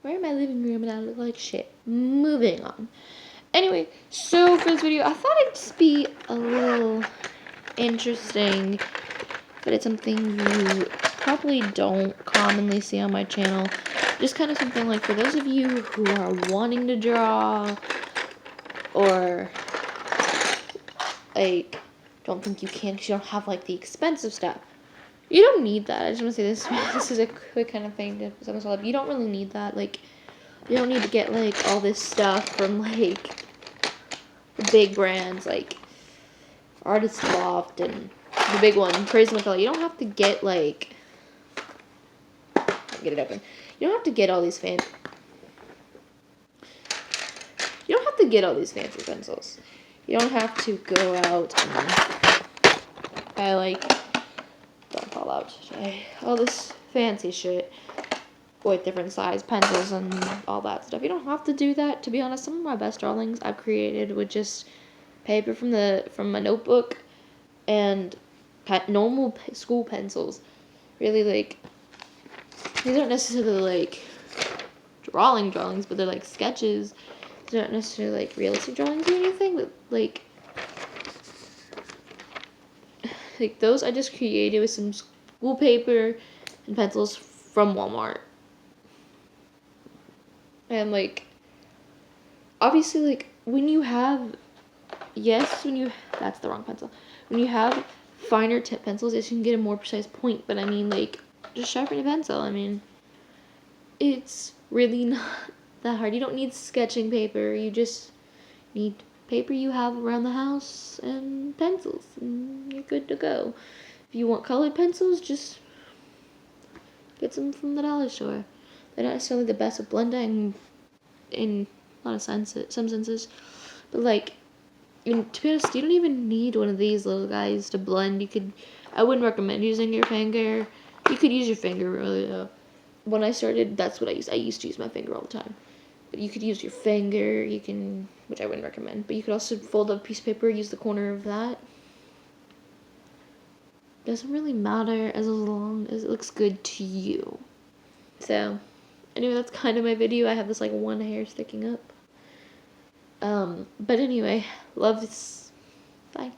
We're in my living room and I look like shit. Moving on. Anyway, so for this video, I thought it'd just be a little interesting, but it's something you probably don't commonly see on my channel. Just kind of something like for those of you who are wanting to draw or like don't think you can because you don't have like the expensive stuff. You don't need that. I just want to say this. This is a quick kind of thing to sum this all up. You don't really need that. Like, you don't need to get like all this stuff from like the big brands like Artist Loft and the big one, Crazy McCullough. You don't have to get like get it open. You don't have to get all these fancy. You don't have to get all these fancy pencils. You don't have to go out and buy like don't fall out today. All this fancy shit with different size pencils and all that stuff. You don't have to do that. To be honest, some of my best drawings I've created with just paper from a notebook and normal school pencils. Really, like, these aren't necessarily like drawings, but they're like sketches. They're not necessarily like realistic drawings or anything, but like those I just created with some school paper and pencils from Walmart. And like obviously like when you have that's the wrong pencil. When you have finer tip pencils, yes, you can get a more precise point, but I mean like just sharpen a pencil. I mean it's really not that hard. You don't need sketching paper. You just need paper you have around the house and pencils, and you're good to go. If you want colored pencils, just get some from the dollar store. They're not necessarily the best at blending in a lot of some senses, but like, to be honest, you don't even need one of these little guys to blend. I wouldn't recommend using your finger. You could use your finger really though. When I started, that's what I used. I used to use my finger all the time. But you could use your finger, which I wouldn't recommend, but you could also fold up a piece of paper, use the corner of that. Doesn't really matter as long as it looks good to you. So, anyway, that's kind of my video. I have this like one hair sticking up. But anyway, love this. Bye.